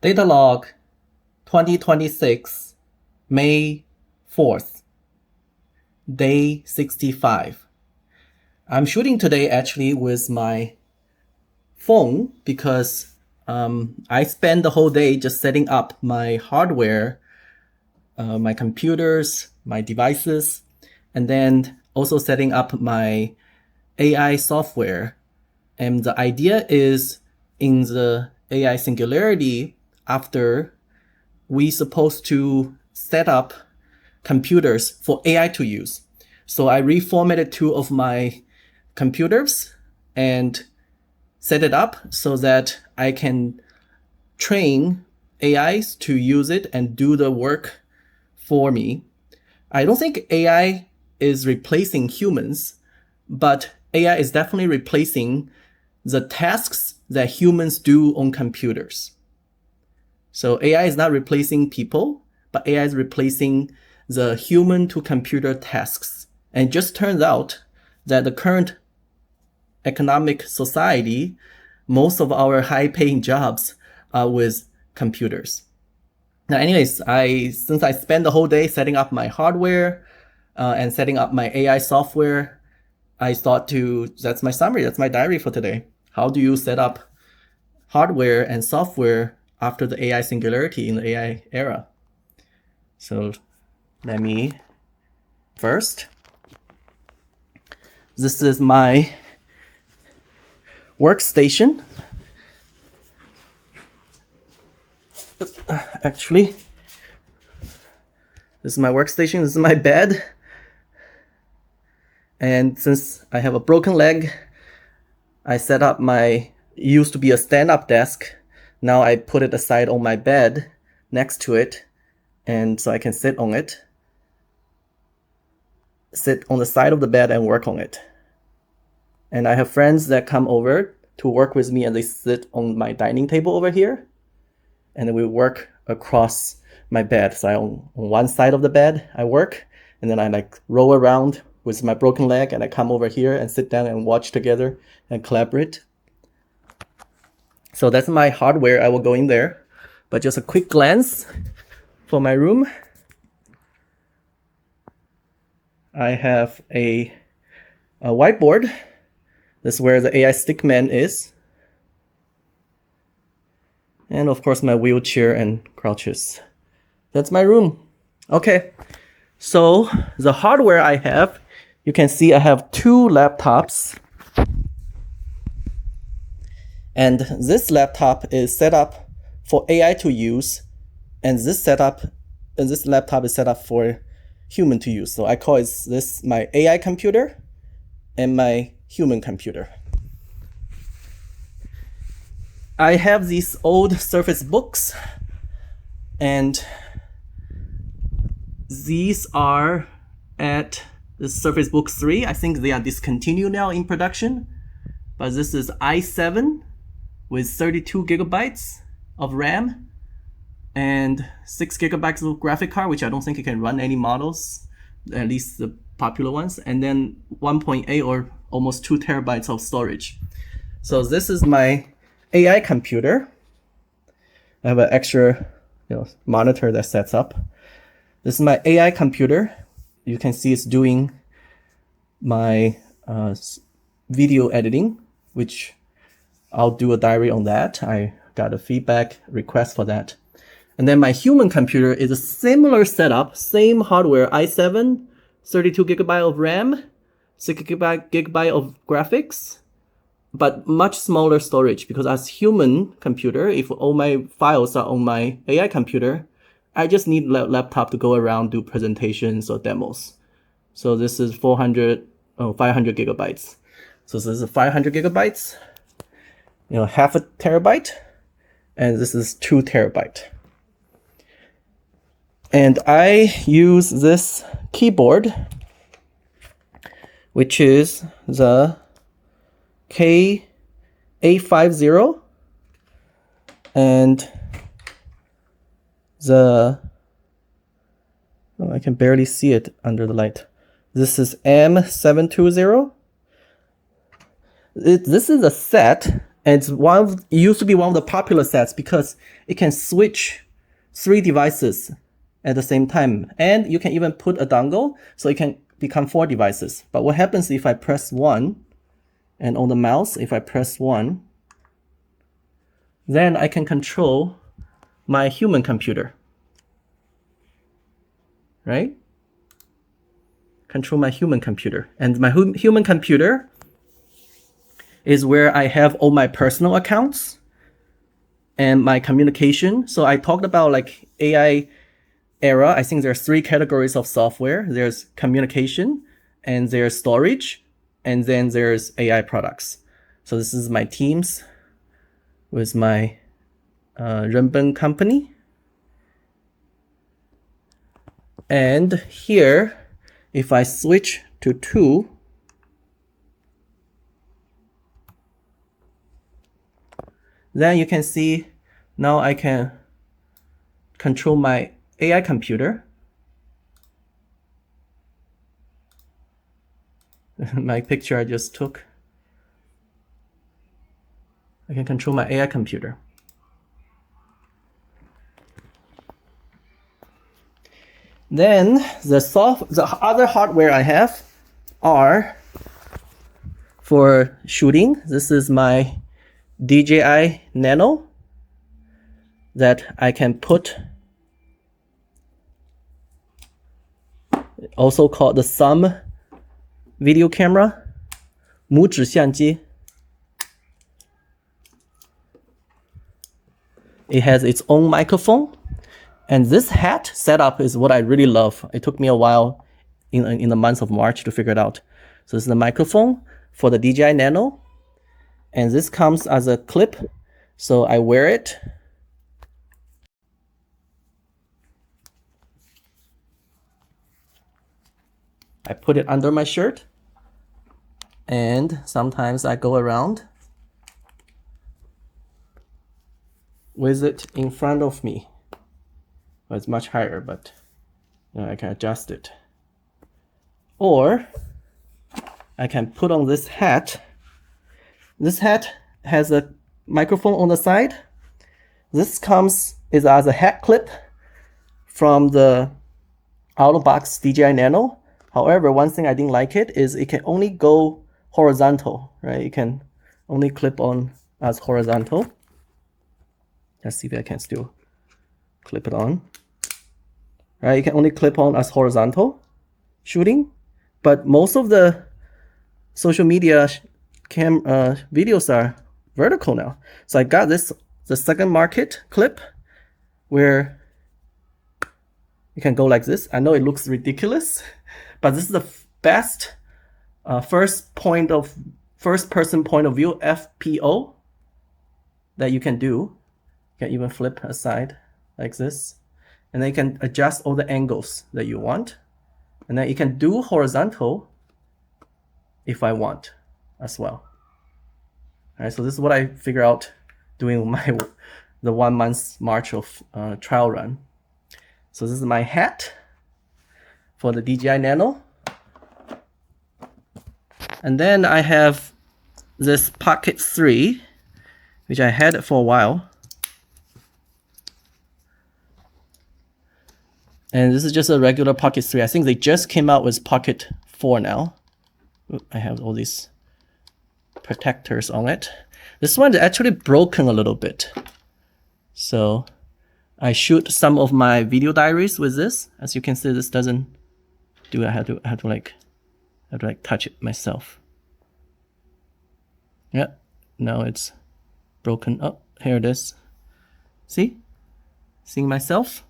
Data log 2026 May 4th, day 65. I'm shooting today actually with my phone because I spent the whole day just setting up my hardware, my computers, my devices, and then also setting up my AI software. And the idea is in the AI singularity, after we supposed to set up computers for AI to use. So I reformatted two of my computers and set it up so that I can train AIs to use it and do the work for me. I don't think AI is replacing humans, but AI is definitely replacing the tasks that humans do on computers. So AI is not replacing people, but AI is replacing the human to computer tasks. And it just turns out that the current economic society, most of our high paying jobs are with computers. Now, anyways, since I spent the whole day setting up my hardware and setting up my AI software, I thought that's my summary, that's my diary for today. How do you set up hardware and software after the AI singularity in the AI era? So let me first, this is my workstation. Actually, this is my workstation, this is my bed. And since I have a broken leg, I set up it used to be a stand-up desk. Now I put it aside on my bed next to it, and so I can sit on it, sit on the side of the bed and work on it. And I have friends that come over to work with me and they sit on my dining table over here, and then we work across my bed. So on one side of the bed I work, and then I roll around with my broken leg and I come over here and sit down and watch together and collaborate. So that's my hardware. I will go in there, but just a quick glance for my room. I have a whiteboard. This is where the AI stickman is. And of course my wheelchair and crouches. That's my room. Okay, so the hardware I have, you can see I have two laptops. And this laptop is set up for AI to use, and this laptop is set up for human to use. So I call this my AI computer and my human computer. I have these old Surface books, and these are at the Surface Book 3. I think they are discontinued now in production, but this is i7 with 32 gigabytes of RAM and 6 gigabytes of graphic card, which I don't think it can run any models, at least the popular ones, and then 1.8 or almost 2 terabytes of storage. So this is my AI computer. I have an extra monitor that sets up. This is my AI computer. You can see it's doing my video editing, which I'll do a diary on that. I got a feedback request for that. And then my human computer is a similar setup, same hardware, i7, 32 gigabyte of RAM, 6 gigabyte of graphics, but much smaller storage, because as human computer, if all my files are on my AI computer, I just need a laptop to go around, do presentations or demos. So this is 500 gigabytes. So this is 500 gigabytes, half a terabyte, and this is 2 terabyte. And I use this keyboard, which is the K850, and I can barely see it under the light. This is M720. This is a set, And it used to be one of the popular sets because it can switch 3 devices at the same time. And you can even put a dongle, so it can become 4 devices. But what happens if I press 1, and on the mouse, if I press 1, then I can control my human computer, right? Control my human computer. And my human computer is where I have all my personal accounts and my communication. So I talked about like AI era. I think there's 3 categories of software. There's communication, and there's storage, and then there's AI products. So this is my Teams with my Renben company. And here, if I switch to 2, then you can see now I can control my AI computer. My picture I just took. I can control my AI computer. Then the other hardware I have are for shooting. This is my DJI Nano that I can put, also called the thumb video camera, 拇指相机. It has its own microphone. And this hat setup is what I really love. It took me a while in the month of March to figure it out. So this is the microphone for the DJI Nano. And this comes as a clip. So I wear it. I put it under my shirt. And sometimes I go around with it in front of me. Well, it's much higher, but I can adjust it. Or I can put on this hat. This hat has a microphone on the side. This is as a hat clip from the out-of-box DJI Nano. However, one thing I didn't like it is it can only go horizontal, right? It can only clip on as horizontal. Let's see if I can still clip it on. Right, you can only clip on as horizontal shooting, but most of the social media videos are vertical now. So I got the second market clip where you can go like this. I know it looks ridiculous, but this is the best first person point of view FPO that you can do. You can even flip aside like this. And then you can adjust all the angles that you want. And then you can do horizontal if I want as well. All right, so this is what I figure out doing the 1 month March of trial run. So this is my hat for the DJI Nano. And then I have this Pocket 3, which I had for a while. And this is just a regular Pocket 3. I think they just came out with Pocket 4 now. I have all these protectors on it. This one is actually broken a little bit. So I shoot some of my video diaries with this. As you can see, this doesn't do it. I have to touch it myself. Yeah, now it's broken. Oh, here it is. See? Seeing myself?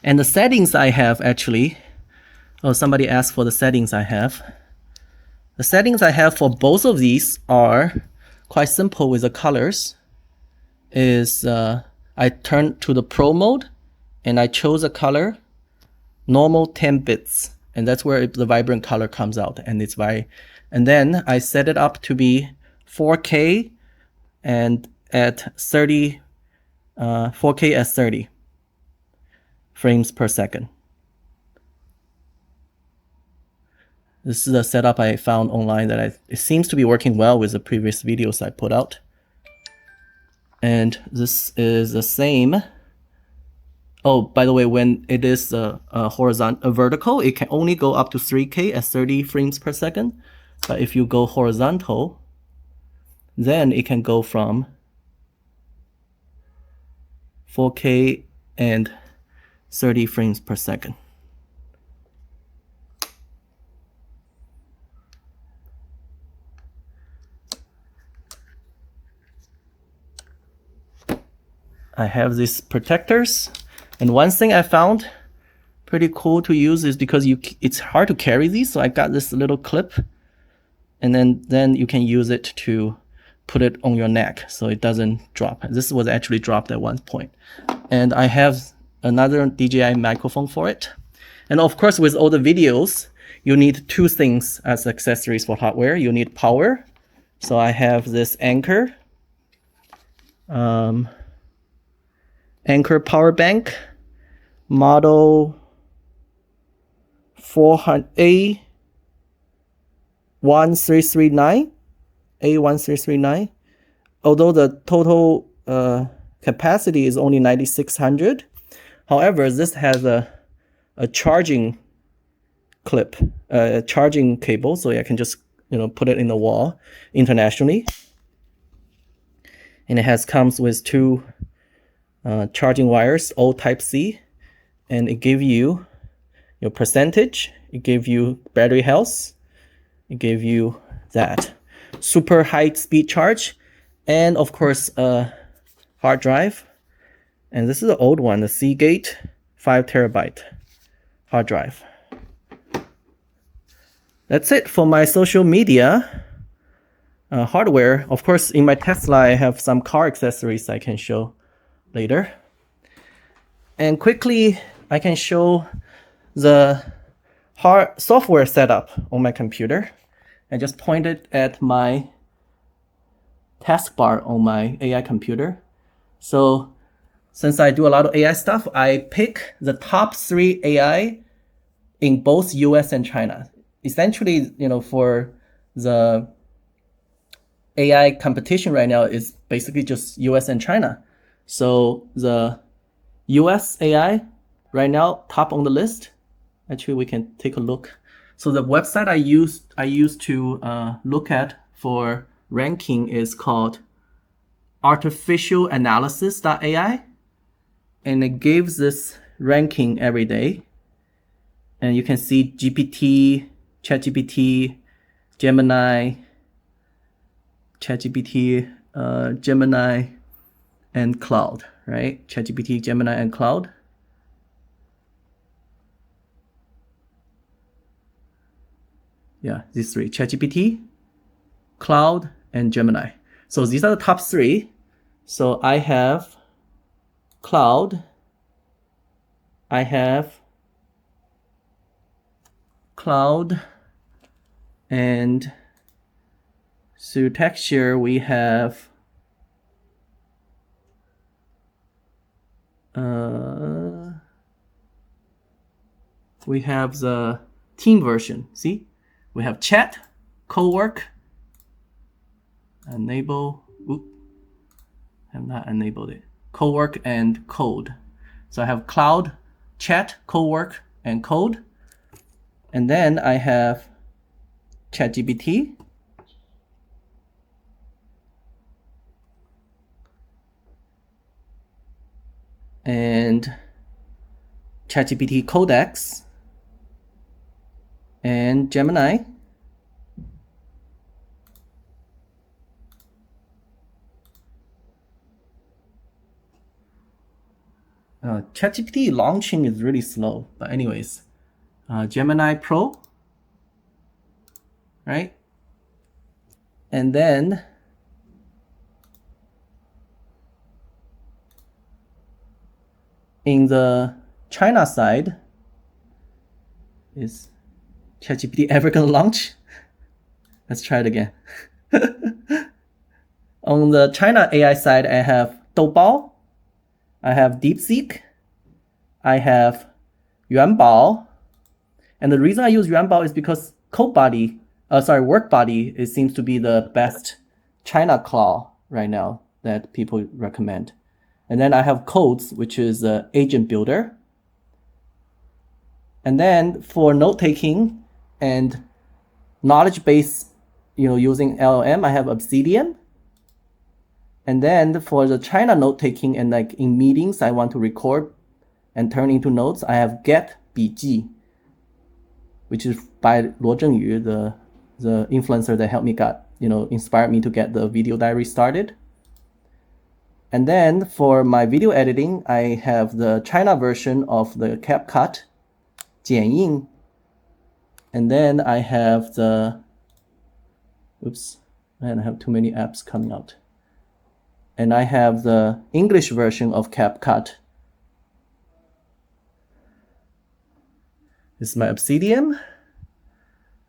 And the settings I have actually, somebody asked for the settings I have. The settings I have for both of these are quite simple with the colors. I turned to the Pro mode and I chose a color, normal 10 bits. And that's where the vibrant color comes out. And then I set it up to be 4K and at 30, 4K at 30. Frames per second. This is a setup I found online that it seems to be working well with the previous videos I put out. And this is the same. Oh, by the way, when it is a vertical, it can only go up to 3K at 30 frames per second. But if you go horizontal, then it can go from 4K and 30 frames per second. I have these protectors, and one thing I found pretty cool to use is because it's hard to carry these, so I got this little clip, and then you can use it to put it on your neck so it doesn't drop. This was actually dropped at one point. And I have another DJI microphone for it. And of course, with all the videos, you need two things as accessories for hardware. You need power. So I have this Anker power bank, model A1339. Although the total capacity is only 9600. However, this has a charging clip, a charging cable, so I can just put it in the wall internationally. And it comes with two charging wires, all Type-C, and it gives you your percentage, it gives you battery health, it gives you that super high speed charge, and of course a hard drive. And this is the old one, the Seagate 5 terabyte hard drive. That's it for my social media hardware. Of course, in my Tesla, I have some car accessories I can show later. And quickly, I can show the software setup on my computer. I just pointed at my taskbar on my AI computer. So since I do a lot of AI stuff, I pick the top 3 AI in both US and China. Essentially, for the AI competition right now is basically just US and China. So the US AI right now, top on the list. Actually, we can take a look. So the website I used to look at for ranking is called artificialanalysis.ai. And it gives this ranking every day. And you can see GPT, ChatGPT, Gemini, Gemini, and Cloud, right? ChatGPT, Gemini, and Cloud. Yeah, these 3, ChatGPT, Cloud, and Gemini. So these are the top 3. So I have Cloud, I have Cloud, and through texture we have the team version. See, we have chat, co-work, enable. Oop, have not enabled it. Co-work and code. So I have cloud, chat, co-work, and code. And then I have ChatGPT. And ChatGPT Codex. And Gemini. ChatGPT launching is really slow, but anyways, Gemini Pro, right? And then in the China side, is ChatGPT ever gonna launch? Let's try it again. On the China AI side, I have Doubao, I have DeepSeek, I have Yuanbao. And the reason I use Yuanbao is because work body, it seems to be the best China claw right now that people recommend. And then I have codes, which is agent builder. And then for note taking and knowledge base, using LLM, I have Obsidian. And then for the China note taking and like in meetings, I want to record and turn into notes, I have Get 笔记, which is by Luo Zhengyu, the influencer that helped me inspired me to get the video diary started. And then for my video editing, I have the China version of the CapCut, 剪映. And then I have I have too many apps coming out. And I have the English version of CapCut. This is my Obsidian.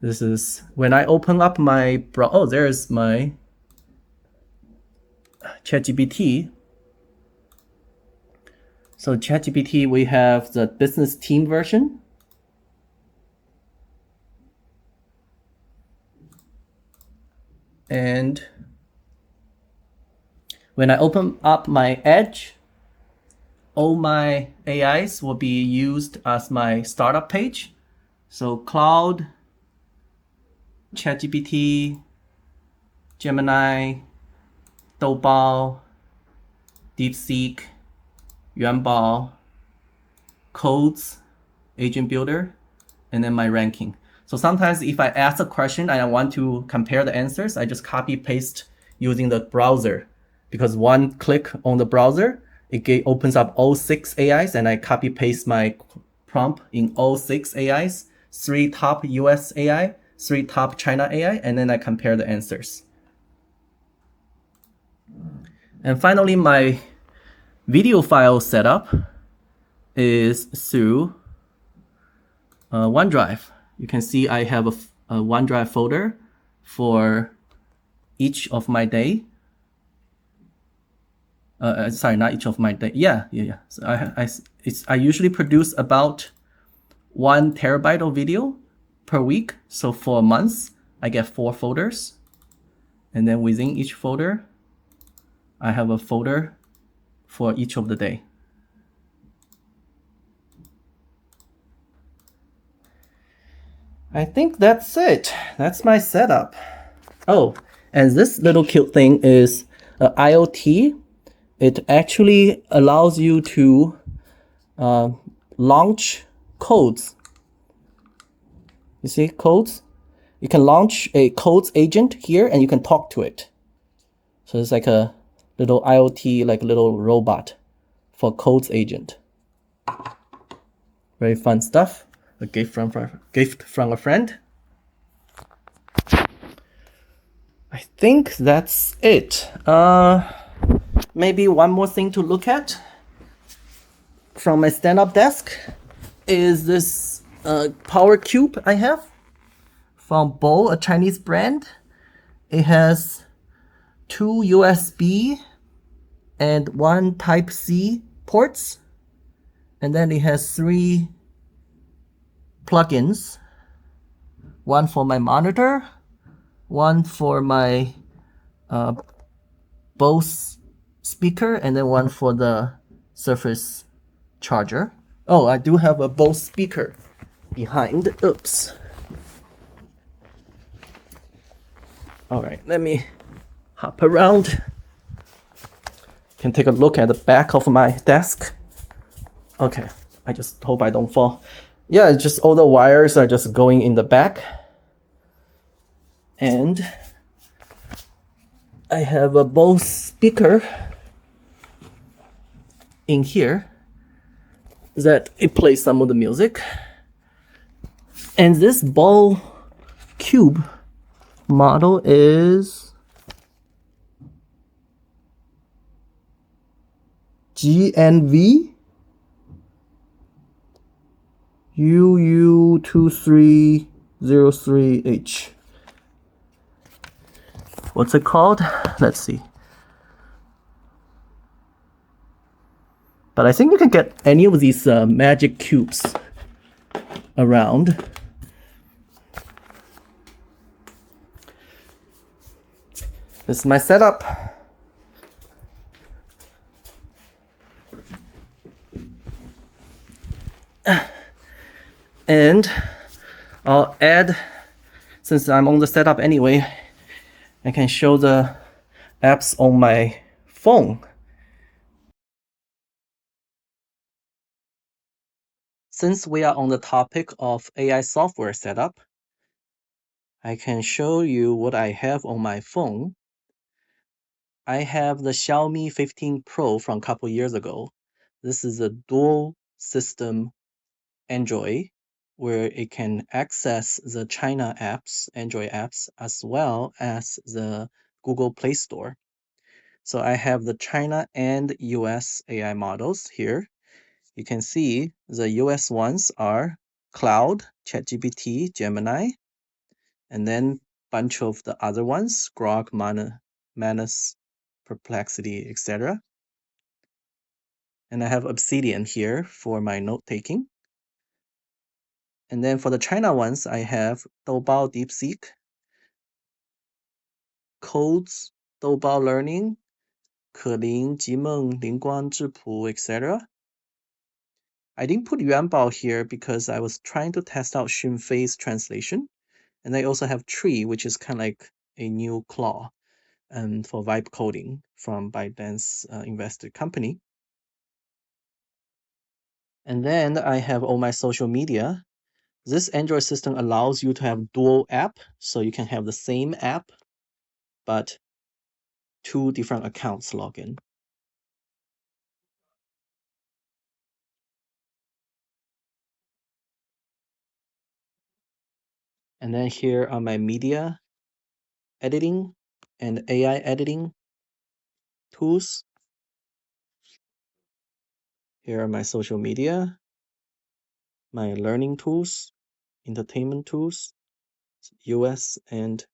This is when I open up my browser. Oh, there's my ChatGPT. So ChatGPT, we have the business team version. And when I open up my Edge, all my AIs will be used as my startup page. So Cloud, ChatGPT, Gemini, Doubao, DeepSeek, Yuanbao, Codes, Agent Builder, and then my ranking. So sometimes if I ask a question and I want to compare the answers, I just copy paste using the browser, because one click on the browser, it opens up all 6 AIs, and I copy paste my prompt in all 6 AIs, 3 top US AI, 3 top China AI, and then I compare the answers. And finally, my video file setup is through OneDrive. You can see I have a OneDrive folder for each of my day. Sorry, not each of my day. Yeah. So I usually produce about 1 terabyte of video per week. So for months, I get 4 folders. And then within each folder, I have a folder for each of the day. I think that's it. That's my setup. Oh, and this little cute thing is IoT. It actually allows you to launch codes. You see codes? You can launch a codes agent here and you can talk to it. So it's like a little IoT, like a little robot for codes agent. Very fun stuff. A gift from a friend. I think that's it. Maybe one more thing to look at from my stand-up desk is this power cube I have from Bowl, a Chinese brand. It has 2 USB and 1 Type-C ports, and then it has 3 plugins, 1 for my monitor, 1 for my Bose speaker, and then 1 for the Surface charger. Oh, I do have a Bose speaker behind. Oops. All right, let me hop around. Can take a look at the back of my desk. Okay, I just hope I don't fall. Yeah, it's just all the wires are just going in the back. And I have a Bose speaker in here that it plays some of the music. And this Bowl Cube model is GNV UU2303H. What's it called? Let's see. But I think you can get any of these magic cubes around. This is my setup. And I'll add, since I'm on the setup anyway, I can show the apps on my phone. Since we are on the topic of AI software setup, I can show you what I have on my phone. I have the Xiaomi 15 Pro from a couple years ago. This is a dual system Android where it can access the China apps, Android apps, as well as the Google Play Store. So I have the China and US AI models here. You can see the US ones are Cloud, ChatGPT, Gemini, and then bunch of the other ones, Grok, Manus, Perplexity, etc. And I have Obsidian here for my note-taking. And then for the China ones, I have Doubao DeepSeek, Codes, Doubao Learning, Kelin, Jimeng, Lingguang, Zhipu, etc. I didn't put Yuanbao here because I was trying to test out Xunfei's translation. And I also have Tree, which is kind of like a new claw for vibe coding from ByteDance invested company. And then I have all my social media. This Android system allows you to have dual app, so you can have the same app, but 2 different accounts login. And then here are my media editing and AI editing tools. Here are my social media, my learning tools, entertainment tools, US and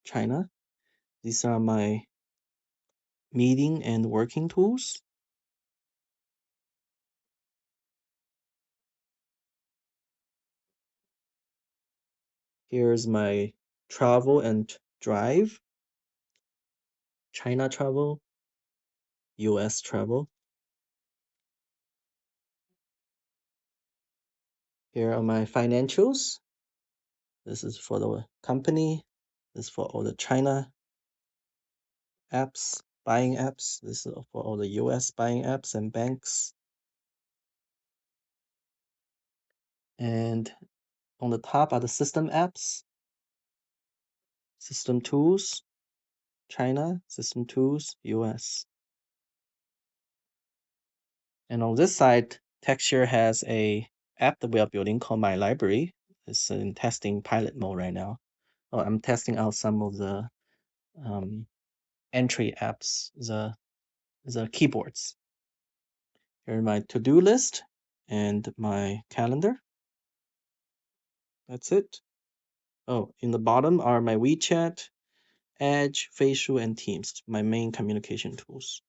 China. These are my meeting and working tools. Here's my travel and drive, China travel, US travel. Here are my financials. This is for the company. This is for all the China apps, buying apps. This is for all the US buying apps and banks. And on the top are the system apps, system tools, China, system tools, US. And on this side, Texture has a app that we are building called My Library. It's in testing pilot mode right now. Oh, I'm testing out some of the entry apps, the keyboards. Here my to-do list and my calendar. That's it. Oh, in the bottom are my WeChat, Edge, Facial, and Teams, my main communication tools.